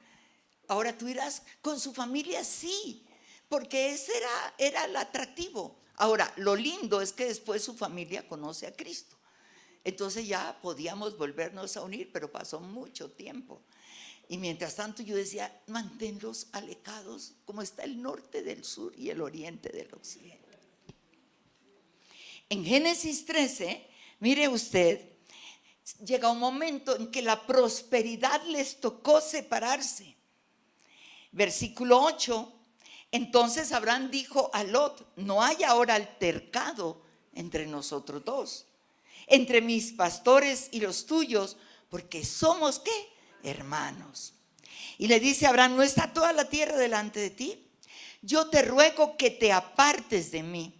ahora tú irás con su familia, sí, porque ese era el atractivo. Ahora, lo lindo es que después su familia conoce a Cristo. Entonces ya podíamos volvernos a unir, pero pasó mucho tiempo. Y mientras tanto yo decía, manténlos alejados, como está el norte del sur y el oriente del occidente. En Génesis 13, mire usted, llega un momento en que la prosperidad les tocó separarse. Versículo 8, entonces Abraham dijo a Lot, no hay ahora altercado entre nosotros dos, entre mis pastores y los tuyos, porque somos ¿qué? Hermanos. Y le dice a Abraham, ¿no está toda la tierra delante de ti? Yo te ruego que te apartes de mí.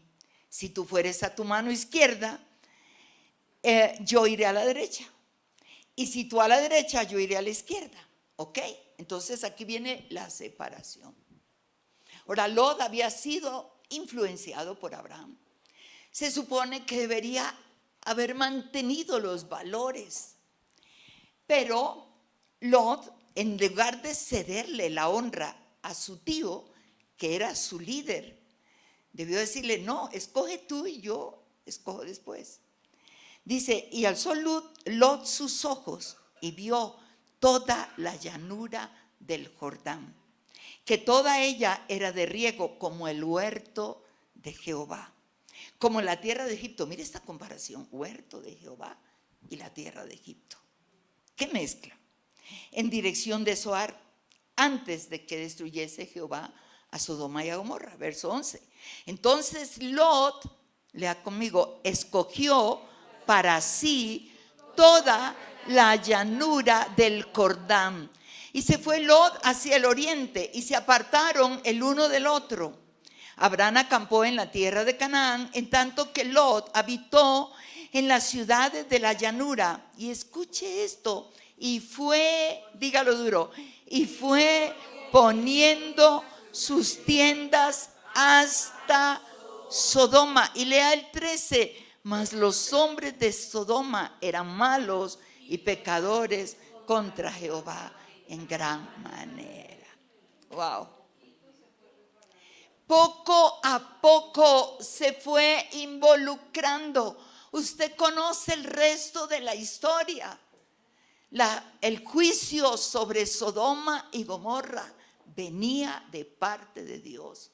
Si tú fueres a tu mano izquierda, yo iré a la derecha. Y si tú a la derecha, yo iré a la izquierda. ¿Ok? Entonces aquí viene la separación. Ahora, Lot había sido influenciado por Abraham. Se supone que debería haber mantenido los valores. Pero Lot en lugar de cederle la honra a su tío, que era su líder, debió decirle: no, escoge tú y yo escojo después. Dice: y alzó Lot sus ojos y vio toda la llanura del Jordán, que toda ella era de riego, como el huerto de Jehová, como la tierra de Egipto. Mire esta comparación: huerto de Jehová y la tierra de Egipto. ¿Qué mezcla? En dirección de Zoar, antes de que destruyese Jehová a Sodoma y a Gomorra. Verso 11. Entonces Lot, lea conmigo, escogió para sí toda la llanura del Jordán. Y se fue Lot hacia el oriente, y se apartaron el uno del otro. Abraham acampó en la tierra de Canaán, en tanto que Lot habitó en las ciudades de la llanura. Y escuche esto: y fue, dígalo duro, y fue poniendo sus tiendas hasta Sodoma. Y lea el 13. Mas los hombres de Sodoma eran malos y pecadores contra Jehová en gran manera. Wow. Poco a poco se fue involucrando. Usted conoce el resto de la historia. El juicio sobre Sodoma y Gomorra venía de parte de Dios.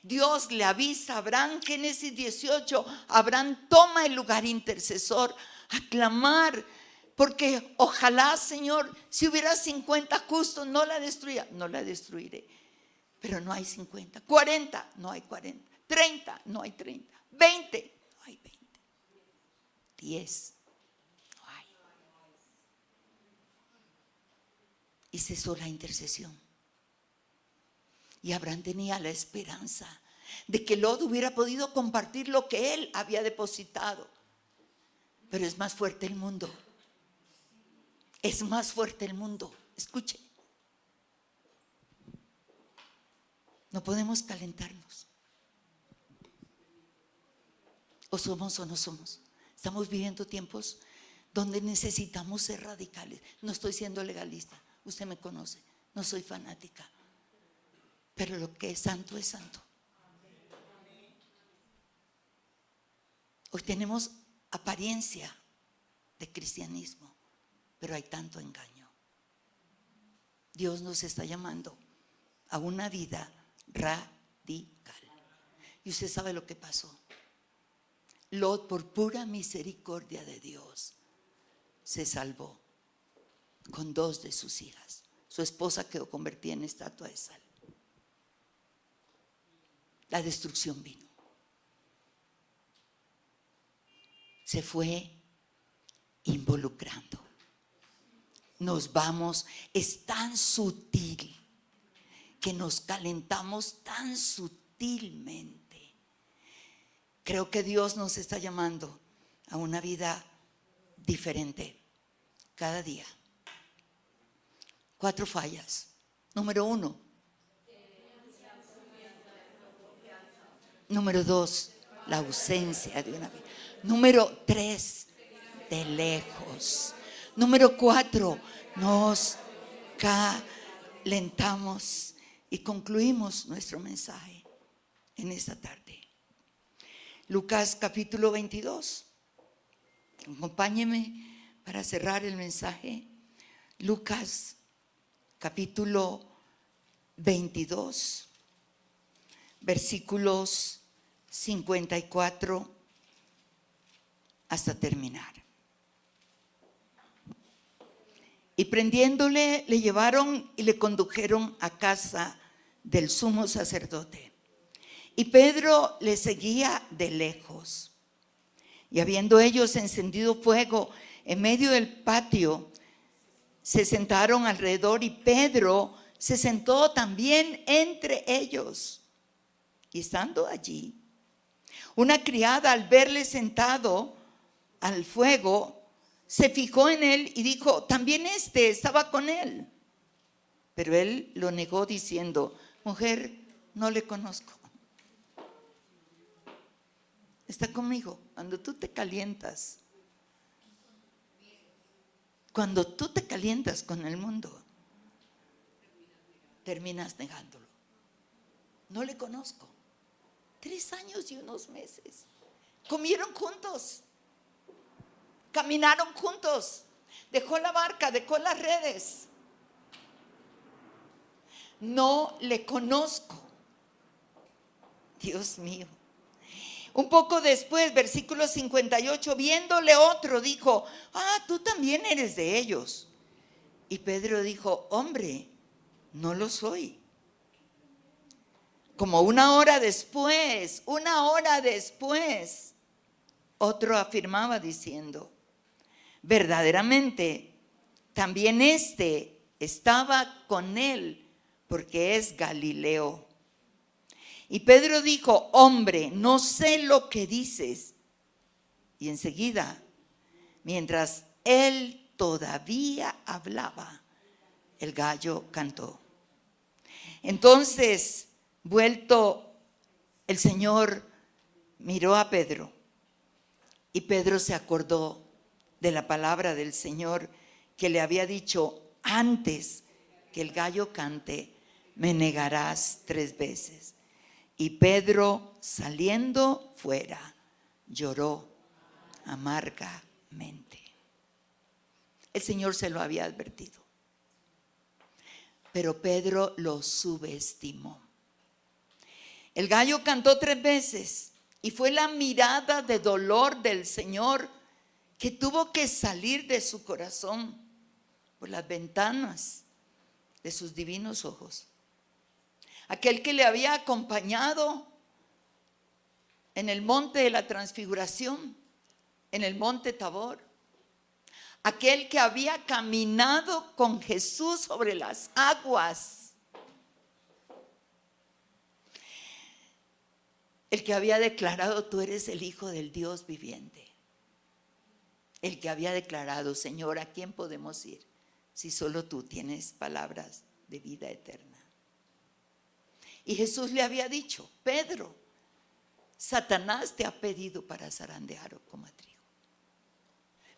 Dios le avisa a Abraham, Génesis 18, Abraham toma el lugar intercesor a clamar, porque ojalá, Señor, si hubiera 50 justos, no la destruya. No la destruiré, pero no hay 50. 40, no hay 40. 30, no hay 30. 20, no hay 20. 10, no hay. Y cesó la intercesión. Y Abraham tenía la esperanza de que Lot hubiera podido compartir lo que él había depositado. Pero es más fuerte el mundo. Es más fuerte el mundo. Escuche. No podemos calentarnos. O somos o no somos. Estamos viviendo tiempos donde necesitamos ser radicales. No estoy siendo legalista. Usted me conoce. No soy fanática. Pero lo que es santo es santo. Hoy tenemos apariencia de cristianismo, pero hay tanto engaño. Dios nos está llamando a una vida radical. Y usted sabe lo que pasó. Lot, por pura misericordia de Dios, se salvó con 2 de sus hijas. Su esposa quedó convertida en estatua de sal. La destrucción vino. Se fue involucrando. Nos vamos, es tan sutil que nos calentamos tan sutilmente. Creo que Dios nos está llamando a una vida diferente cada día. 4 fallas. Número 1. Número 2, la ausencia de una vida. Número 3, de lejos. Número 4, nos calentamos. Y concluimos nuestro mensaje en esta tarde. Lucas capítulo 22. Acompáñeme para cerrar el mensaje. Lucas capítulo 22, versículos 54 hasta terminar. Y prendiéndole, le llevaron y le condujeron a casa del sumo sacerdote. Y Pedro le seguía de lejos. Y habiendo ellos encendido fuego en medio del patio, se sentaron alrededor, y Pedro se sentó también entre ellos. Y estando allí, una criada, al verle sentado al fuego, se fijó en él y dijo: también estaba con él. Pero él lo negó diciendo: mujer, no le conozco. Está conmigo. Cuando tú te calientas con el mundo, terminas negándolo. No le conozco. 3 años y unos meses. Comieron juntos, caminaron juntos, dejó la barca, dejó las redes. No le conozco. Dios mío. Un poco después, versículo 58, viéndole otro, dijo: tú también eres de ellos. Y Pedro dijo: hombre, no lo soy. Como una hora después, otro afirmaba diciendo: verdaderamente, también este estaba con él, porque es Galileo. Y Pedro dijo: hombre, no sé lo que dices. Y enseguida, mientras él todavía hablaba, el gallo cantó. Entonces, vuelto, el Señor miró a Pedro, y Pedro se acordó de la palabra del Señor que le había dicho: antes que el gallo cante, me negarás 3 veces. Y Pedro, saliendo fuera, lloró amargamente. El Señor se lo había advertido, pero Pedro lo subestimó. El gallo cantó 3 veces y fue la mirada de dolor del Señor que tuvo que salir de su corazón por las ventanas de sus divinos ojos. Aquel que le había acompañado en el monte de la transfiguración, en el monte Tabor. Aquel que había caminado con Jesús sobre las aguas. El que había declarado: tú eres el Hijo del Dios viviente. El que había declarado: Señor, ¿a quién podemos ir si solo tú tienes palabras de vida eterna? Y Jesús le había dicho: Pedro, Satanás te ha pedido para zarandear como a trigo.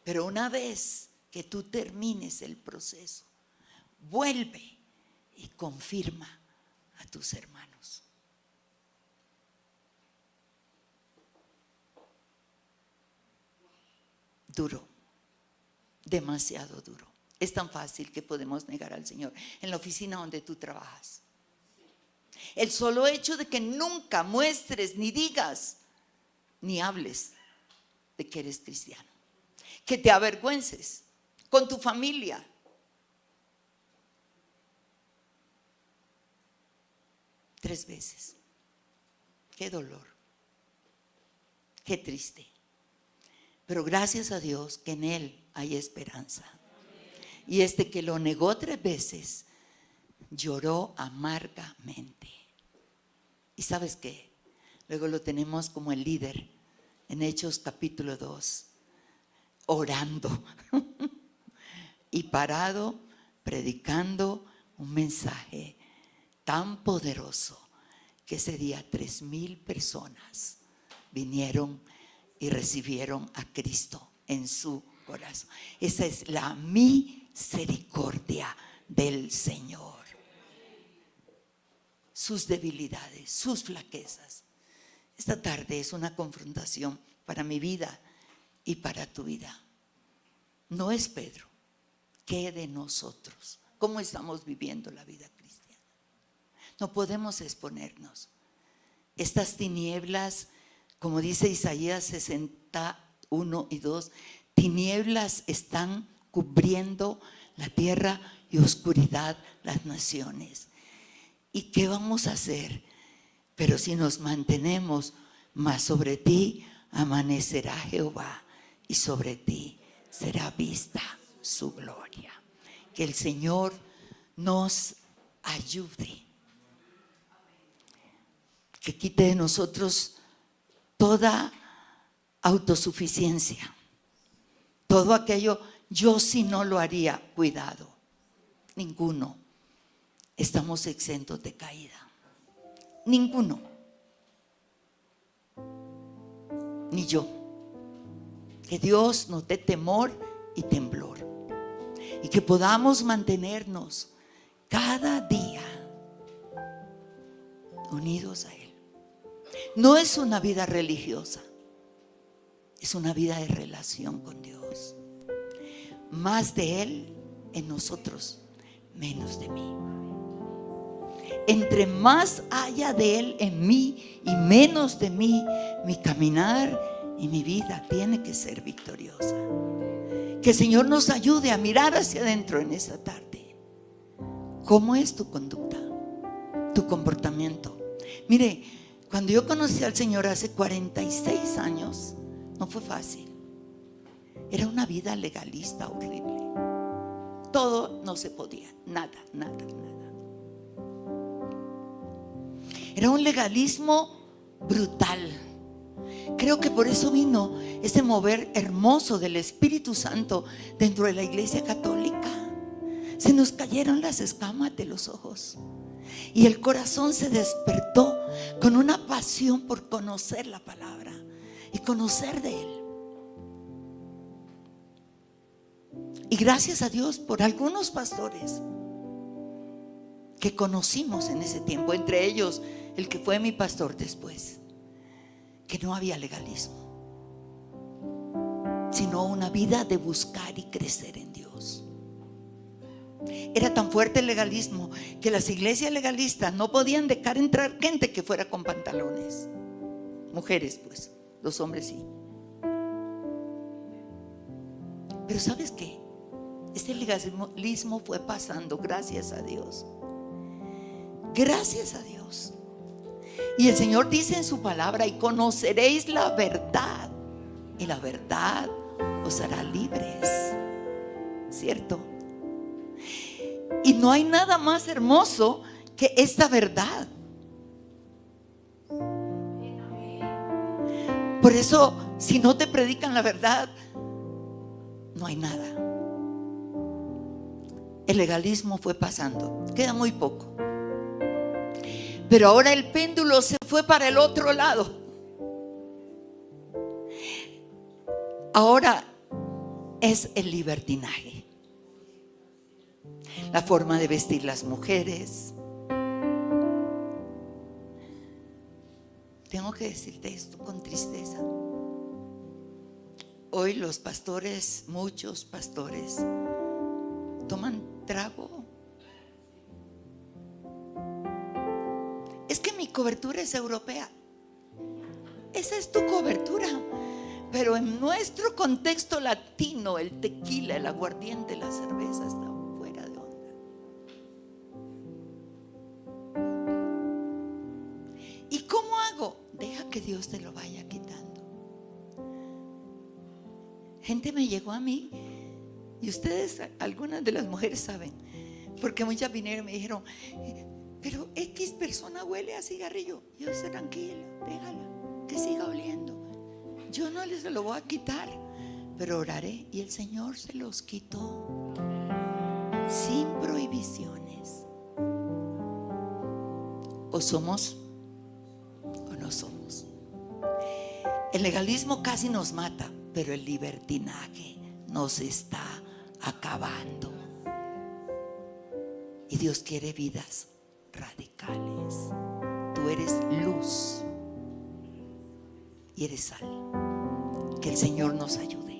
Pero una vez que tú termines el proceso, vuelve y confirma a tus hermanos. Duro, demasiado duro. Es tan fácil que podemos negar al Señor en la oficina donde tú trabajas. El solo hecho de que nunca muestres, ni digas, ni hables de que eres cristiano. Que te avergüences con tu familia. Tres veces. Qué dolor. Qué triste. Pero gracias a Dios que en Él hay esperanza. Y este que lo negó 3 veces, lloró amargamente. ¿Y sabes qué? Luego lo tenemos como el líder en Hechos capítulo 2, orando y parado, predicando un mensaje tan poderoso que ese día 3,000 personas vinieron y recibieron a Cristo en su corazón. Esa es la misericordia del Señor. Sus debilidades, sus flaquezas. Esta tarde es una confrontación para mi vida y para tu vida. No es Pedro. ¿Qué de nosotros? ¿Cómo estamos viviendo la vida cristiana? No podemos exponernos. Estas tinieblas, como dice Isaías 61 y 2, tinieblas están cubriendo la tierra y oscuridad las naciones. ¿Y qué vamos a hacer? Pero si nos mantenemos, más sobre ti amanecerá Jehová y sobre ti será vista su gloria. Que el Señor nos ayude. Que quite de nosotros toda autosuficiencia. Todo aquello, yo si no lo haría, cuidado. Ninguno. Estamos exentos de caída. Ninguno. Ni yo. Que Dios nos dé temor y temblor. Y que podamos mantenernos cada día unidos a Él. No es una vida religiosa, es una vida de relación con Dios. Más de Él en nosotros, menos de mí. Entre más haya de Él en mí y menos de mí, mi caminar y mi vida tiene que ser victoriosa. Que el Señor nos ayude a mirar hacia adentro en esta tarde. ¿Cómo es tu conducta? Tu comportamiento. Mire, cuando yo conocí al Señor hace 46 años, no fue fácil. Era una vida legalista horrible. Todo no se podía, nada. Era un legalismo brutal. Creo que por eso vino ese mover hermoso del Espíritu Santo dentro de la Iglesia Católica. Se nos cayeron las escamas de los ojos y el corazón se despertó con una pasión por conocer la palabra y conocer de Él. Y gracias a Dios por algunos pastores que conocimos en ese tiempo, entre ellos el que fue mi pastor después, que no había legalismo, sino una vida de buscar y crecer en Dios. Era tan fuerte el legalismo que las iglesias legalistas no podían dejar entrar gente que fuera con pantalones. Mujeres, pues, los hombres sí. Pero ¿sabes qué? Este legalismo fue pasando, gracias a Dios. Gracias a Dios. Y el Señor dice en su palabra: y conoceréis la verdad, y la verdad os hará libres. ¿Cierto? Y no hay nada más hermoso que esta verdad. Por eso, si no te predican la verdad, no hay nada. El legalismo fue pasando, queda muy poco. Pero ahora el péndulo se fue para el otro lado. Ahora es el libertinaje. La forma de vestir las mujeres. Tengo que decirte esto con tristeza. Hoy los pastores, muchos pastores, toman trago. Es que mi cobertura es europea. Esa es tu cobertura. Pero en nuestro contexto latino, el tequila, el aguardiente, la cerveza está fuera de onda. ¿Y cómo hago? Deja que Dios te lo vaya quitando. Gente me llegó a mí, y ustedes, algunas de las mujeres saben, porque muchas vinieron y me dijeron: pero X persona huele a cigarrillo. Yo decía: tranquila, déjala, que siga oliendo. Yo no les lo voy a quitar, pero oraré. Y el Señor se los quitó sin prohibiciones. O somos o no somos. El legalismo casi nos mata, pero el libertinaje nos está acabando. Y Dios quiere vidas radicales. Tú eres luz y eres sal. Que el Señor nos ayude.